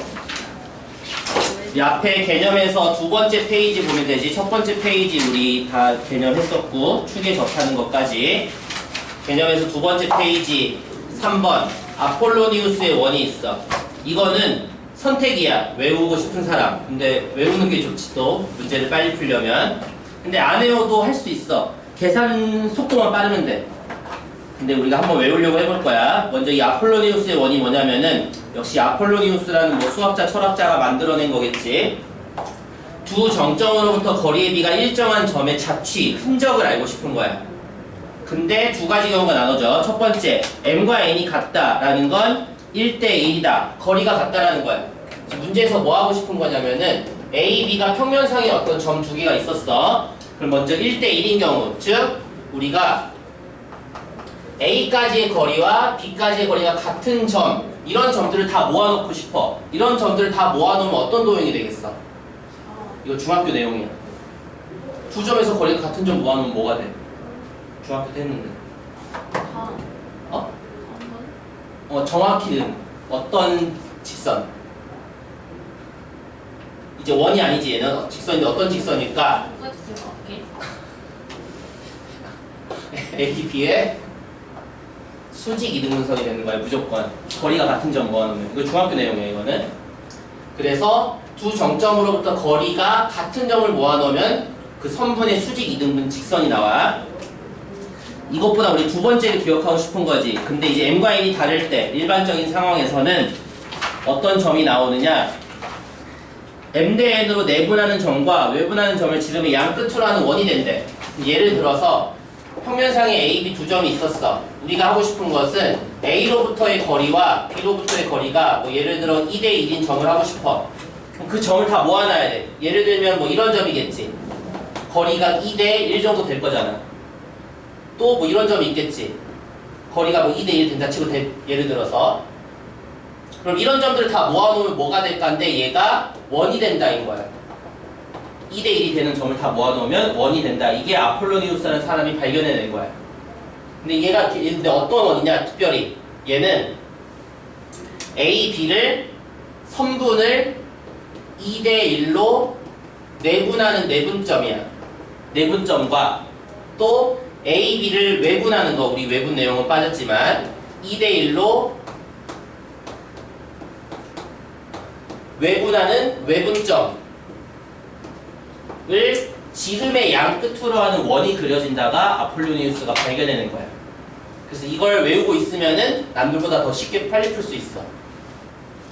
왜 이 앞에 개념에서 두 번째 페이지 보면 되지. 첫 번째 페이지 우리 다 개념했었고 축에 접하는 것까지. 개념에서 두 번째 페이지 3번 아폴로니우스의 원이 있어. 이거는 선택이야. 외우고 싶은 사람. 근데 외우는 게 좋지 또 문제를 빨리 풀려면. 근데 안 외워도 할 수 있어. 계산 속도만 빠르면 돼. 근데 우리가 한번 외우려고 해볼 거야. 먼저 이 아폴로니우스의 원이 뭐냐면은 역시 아폴로니우스라는 뭐 수학자, 철학자가 만들어낸 거겠지. 두 정점으로부터 거리의 비가 일정한 점의 자취, 흔적을 알고 싶은 거야. 근데 두 가지 경우가 나눠져. 첫 번째, m과 n이 같다라는 건 1대1이다. 거리가 같다라는 거야. 문제에서 뭐 하고 싶은 거냐면은 A, B가 평면상에 어떤 점 두 개가 있었어. 그럼 먼저 1대1인 경우, 즉 우리가 A까지의 거리와 B까지의 거리가 같은 점, 이런 점들을 다 모아놓고 싶어. 이런 점들을 다 모아놓으면 어떤 도형이 되겠어? 이거 중학교 내용이야. 두 점에서 거리가 같은 점 모아놓으면 뭐가 돼? 중학교 때 했는데. 정확히는 어떤 직선? 이제 원이 아니지. 얘는 직선인데 어떤 직선일까? ADP의 수직 이등분선이 되는 거야. 무조건 거리가 같은 점 모아놓으면. 이거 중학교 내용이야. 이거는. 그래서 두 정점으로부터 거리가 같은 점을 모아놓으면 그 선분의 수직 이등분 직선이 나와. 이것보다 우리 두 번째를 기억하고 싶은 거지. 근데 이제 m과 n이 다를 때 일반적인 상황에서는 어떤 점이 나오느냐, m 대 n으로 내분하는 점과 외분하는 점을 지름의 양 끝으로 하는 원이 된대. 예를 들어서 평면상에 A, B 두 점이 있었어. 우리가 하고 싶은 것은 A로부터의 거리와 B로부터의 거리가 뭐 예를 들어 2대1인 점을 하고 싶어. 그럼 그 점을 다 모아놔야 돼. 예를 들면 뭐 이런 점이겠지. 거리가 2대1 정도 될 거잖아. 또 뭐 이런 점이 있겠지. 거리가 뭐 2대1 된다 치고 예를 들어서. 그럼 이런 점들을 다 모아놓으면 뭐가 될까인데 얘가 원이 된다인 거야. 2대1이 되는 점을 다 모아놓으면 원이 된다. 이게 아폴로니우스라는 사람이 발견해낸 거야. 근데 얘가 근데 어떤 원이냐? 특별히 얘는 A, B를 선분을 2대1로 내분하는 내분점이야. 내분점과 또 A, B를 외분하는 거, 우리 외분 내용은 빠졌지만 2대1로 외분하는 외분점을 지름의 양 끝으로 하는 원이 그려진다가 아폴로니우스가 발견해낸 거야. 그래서 이걸 외우고 있으면은 남들보다 더 쉽게 빨리 풀 수 있어.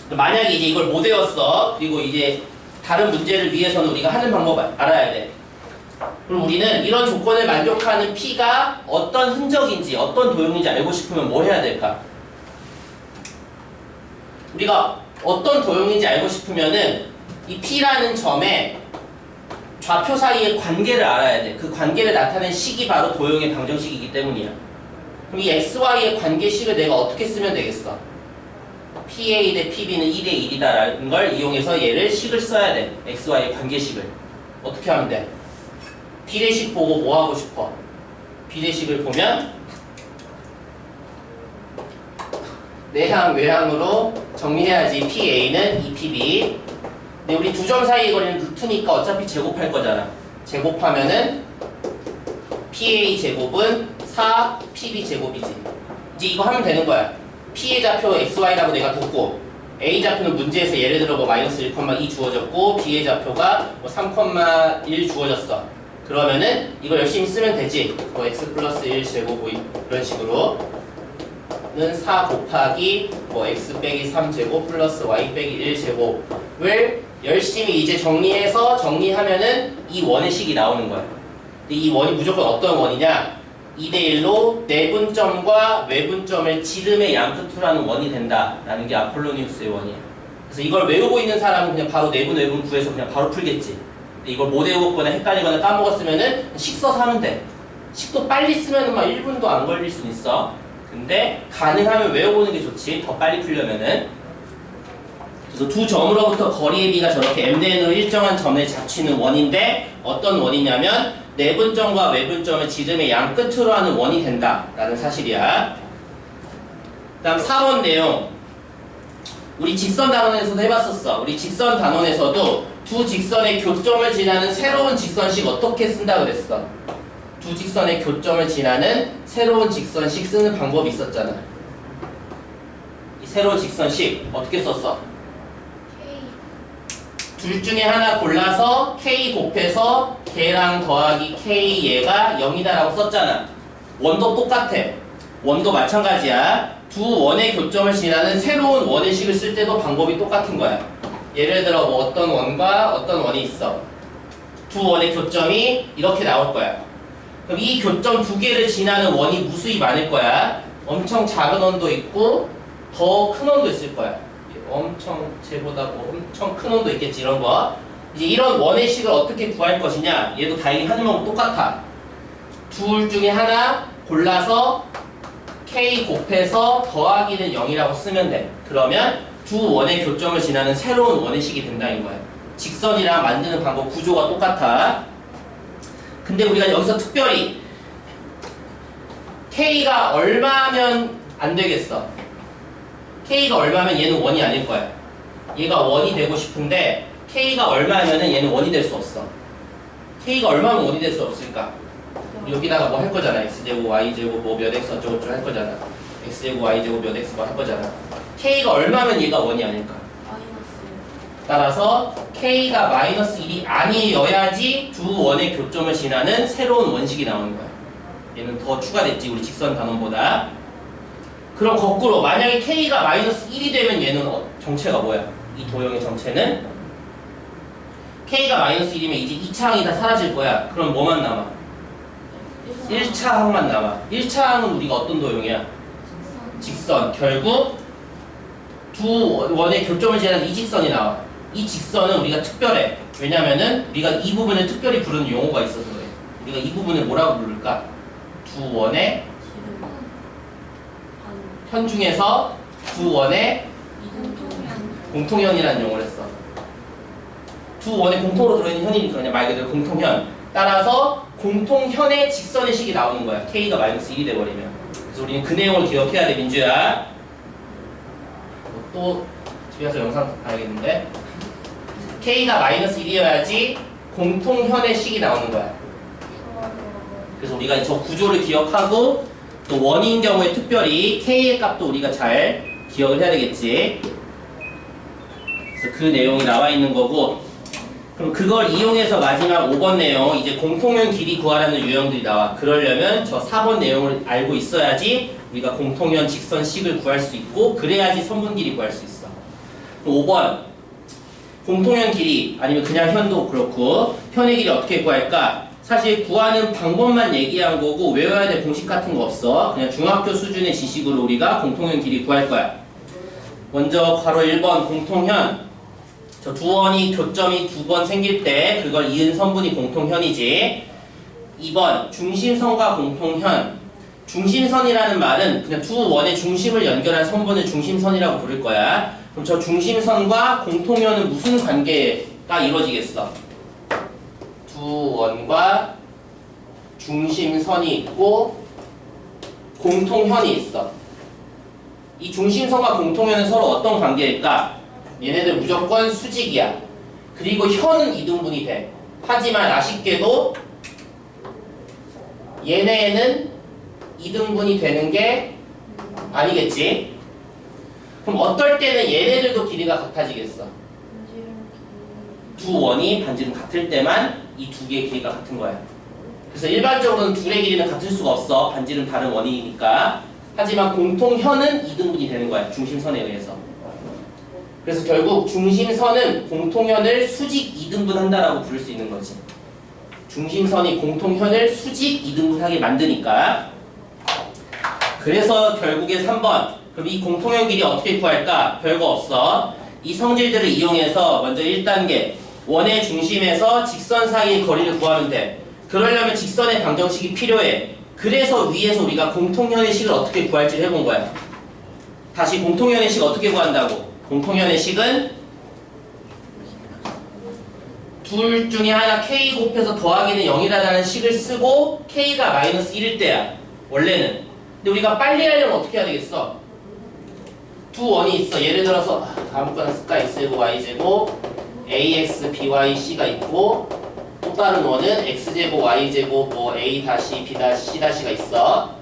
만약에 이제 이걸 못 외웠어. 그리고 이제 다른 문제를 위해서는 우리가 하는 방법 알아야 돼. 그럼 우리는 이런 조건을 만족하는 P가 어떤 흔적인지, 어떤 도형인지 알고 싶으면 뭘 해야 될까? 우리가 어떤 도형인지 알고 싶으면은 이 P라는 점에 좌표 사이의 관계를 알아야 돼. 그 관계를 나타낸 식이 바로 도형의 방정식이기 때문이야. 그럼 이 XY의 관계식을 내가 어떻게 쓰면 되겠어? PA 대 PB는 2대1이다라는 걸 이용해서 얘를 식을 써야 돼. XY의 관계식을. 어떻게 하면 돼? 비례식 보고 뭐 하고 싶어? 비례식을 보면 내항, 외항으로 정리해야지. PA는 2PB. 근데 우리 두 점 사이의 거리는 루트니까 어차피 제곱할 거잖아. 제곱하면은 PA 제곱은 4 PB 제곱이지. 이제 이거 하면 되는 거야. P의 좌표 XY라고 내가 뒀고 A 좌표는 문제에서 예를 들어 뭐 마이너스 1,2 주어졌고 B의 좌표가 뭐 3,1 주어졌어. 그러면은 이걸 열심히 쓰면 되지. 뭐 X 플러스 1 제곱 뭐 이런 식으로 는 4 곱하기 뭐 X 빼기 3 제곱 플러스 Y 빼기 1 제곱을 열심히 이제 정리하면은 이 원의 식이 나오는 거야. 근데 이 원이 무조건 어떤 원이냐? 2대1로 내분점과 외분점을 지름의 양 끝으로 하는 원이 된다라는 게 아폴로니우스의 원이에요. 그래서 이걸 외우고 있는 사람은 그냥 바로 내분, 외분 구해서 그냥 바로 풀겠지. 근데 이걸 못 외웠거나 헷갈리거나 까먹었으면은 식 써서 하면 돼. 식도 빨리 쓰면은 막 1분도 안 걸릴 수 있어. 근데 가능하면 외워보는 게 좋지. 더 빨리 풀려면은. 그래서 두 점으로부터 거리의 비가 저렇게 mn으로 일정한 점의 자취는 원인데 어떤 원이냐면 내분점과 외분점을 지름의 양 끝으로 하는 원이 된다라는 사실이야. 그 다음 4번 내용. 우리 직선 단원에서도 해봤었어. 우리 직선 단원에서도 두 직선의 교점을 지나는 새로운 직선식 어떻게 쓴다 그랬어? 두 직선의 교점을 지나는 새로운 직선식 쓰는 방법이 있었잖아. 이 새로운 직선식 어떻게 썼어? 둘 중에 하나 골라서 K 곱해서 걔랑 더하기 K 얘가 0이다라고 썼잖아. 원도 똑같아. 원도 마찬가지야. 두 원의 교점을 지나는 새로운 원의 식을 쓸 때도 방법이 똑같은 거야. 예를 들어 뭐 어떤 원과 어떤 원이 있어. 두 원의 교점이 이렇게 나올 거야. 그럼 이 교점 두 개를 지나는 원이 무수히 많을 거야. 엄청 작은 원도 있고 더 큰 원도 있을 거야. 엄청 쟤보다 뭐 엄청 큰 원도 있겠지. 이런 거. 이제 이런 원의 식을 어떻게 구할 것이냐. 얘도 다행히 하는 방법 똑같아. 둘 중에 하나 골라서 K 곱해서 더하기는 0이라고 쓰면 돼. 그러면 두 원의 교점을 지나는 새로운 원의 식이 된다는 거야. 직선이랑 만드는 방법 구조가 똑같아. 근데 우리가 여기서 특별히 K가 얼마면 안 되겠어? K가 얼마면 얘는 원이 아닐 거야. 얘가 원이 되고 싶은데 K가 얼마면은 얘는 원이 될 수 없어. K가 얼마면 원이 될 수 없을까? 여기다가 뭐 할 거잖아. x제곱 y제곱 뭐 몇 x 어쩌고저쩌고 할 거잖아. x제곱 y제곱 몇 x 뭐 할 거잖아. K가 얼마면 얘가 원이 아닐까? 따라서 K가 마이너스 1이 아니어야지 두 원의 교점을 지나는 새로운 원식이 나오는 거야. 얘는 더 추가됐지 우리 직선 단원보다. 그럼 거꾸로 만약에 K가 마이너스 1이 되면 얘는 정체가 뭐야? 이 도형의 정체는 K가 마이너스 1이면 이제 2차 항이 다 사라질 거야. 그럼 뭐만 남아? 1차 항만 남아. 1차 항은 우리가 어떤 도형이야? 직선. 결국 두 원의 교점을 지나는 이 직선이 나와. 이 직선은 우리가 특별해. 왜냐면은 우리가 이 부분을 특별히 부르는 용어가 있어서 그래. 우리가 이 부분을 뭐라고 부를까? 두 원의 현 중에서 두 원의 공통현이라는 용어를 했어. 두 원의 공통으로 들어있는 현이니까 그냥 말 그대로 공통현. 따라서 공통현의 직선의 식이 나오는 거야. K가 마이너스 1이 돼버리면. 그래서 우리는 그 내용을 기억해야 돼, 민주야. 또 집에 가서 영상 봐야겠는데. K가 마이너스 1이어야지 공통현의 식이 나오는 거야. 그래서 우리가 저 구조를 기억하고 또 원인 경우에 특별히 K의 값도 우리가 잘 기억을 해야 되겠지. 그래서 그 내용이 나와 있는 거고, 그럼 그걸 이용해서 마지막 5번 내용, 이제 공통현 길이 구하라는 유형들이 나와. 그러려면 저 4번 내용을 알고 있어야지 우리가 공통현 직선식을 구할 수 있고, 그래야지 선분 길이 구할 수 있어. 5번 공통현 길이 아니면 그냥 현도 그렇고 현의 길이 어떻게 구할까? 사실 구하는 방법만 얘기한 거고 외워야 될 공식 같은 거 없어. 그냥 중학교 수준의 지식으로 우리가 공통현 길이 구할 거야. 먼저 괄호 1번 공통현. 저 두 원이 교점이 두 번 생길 때 그걸 이은 선분이 공통현이지. 2번 중심선과 공통현. 중심선이라는 말은 그냥 두 원의 중심을 연결한 선분을 중심선이라고 부를 거야. 그럼 저 중심선과 공통현은 무슨 관계가 이루어지겠어? 두 원과 중심선이 있고 공통현이 있어. 이 중심선과 공통현은 서로 어떤 관계일까? 얘네들 무조건 수직이야. 그리고 현은 이등분이 돼. 하지만 아쉽게도 얘네는 이등분이 되는 게 아니겠지? 그럼 어떨 때는 얘네들도 길이가 같아지겠어? 두 원이 반지름 같을 때만 이 두 개의 길이가 같은 거야. 그래서 일반적으로는 둘의 길이는 같을 수가 없어. 반지름 다른 원인이니까. 하지만 공통현은 이등분이 되는 거야. 중심선에 의해서. 그래서 결국 중심선은 공통현을 수직 이등분한다라고 부를 수 있는 거지. 중심선이 공통현을 수직 이등분하게 만드니까. 그래서 결국에 3번. 그럼 이 공통현 길이 어떻게 구할까? 별거 없어. 이 성질들을 이용해서 먼저 1단계 원의 중심에서 직선 사이의 거리를 구하면 돼. 그러려면 직선의 방정식이 필요해. 그래서 위에서 우리가 공통현의 식을 어떻게 구할지를 해본 거야. 다시 공통현의 식 어떻게 구한다고? 공통현의 식은 둘 중에 하나 K 곱해서 더하기는 0이라는 식을 쓰고 K가 마이너스 1일 때야. 원래는. 근데 우리가 빨리 하려면 어떻게 해야 되겠어? 두 원이 있어. 예를 들어서 아무거나 쓸까? x제곱 y제곱 ax, by, c가 있고 또 다른 원은 x제곱, y제곱, 뭐 a 다시, b 다시, c 다시가 있어.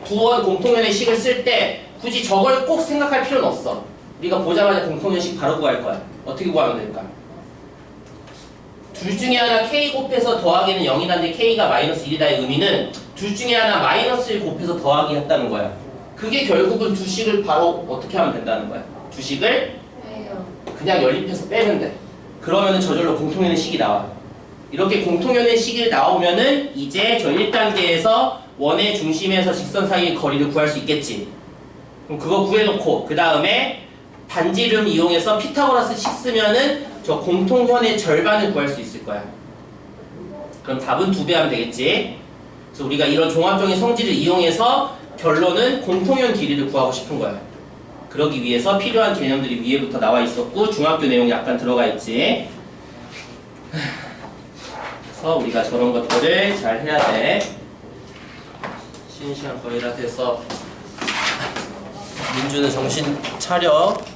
두 원 공통연의 식을 쓸 때 굳이 저걸 꼭 생각할 필요는 없어. 우리가 보자마자 공통연식 바로 구할 거야. 어떻게 구하면 될까? 둘 중에 하나 k 곱해서 더하기는 0이라는데 k가 마이너스 1이다의 의미는 둘 중에 하나 마이너스 1 곱해서 더하기 했다는 거야. 그게 결국은 두 식을 바로 어떻게 하면 된다는 거야. 두 식을 그냥 연립해서 빼면 돼. 그러면은 저절로 공통연의 식이 나와. 이렇게 공통연의 식이 나오면은 이제 저 1단계에서 원의 중심에서 직선 사이의 거리를 구할 수 있겠지. 그럼 그거 구해놓고 그 다음에 반지름 이용해서 피타고라스 식 쓰면은 저 공통현의 절반을 구할 수 있을 거야. 그럼 답은 2배 하면 되겠지. 그래서 우리가 이런 종합적인 성질을 이용해서 결론은 공통현 길이를 구하고 싶은 거야. 그러기 위해서 필요한 개념들이 위에부터 나와 있었고 중학교 내용 약간 들어가 있지. 그래서 우리가 저런 것들을 잘 해야 돼. 쉬는 시간 거의 다 돼서 민주는 정신 차려.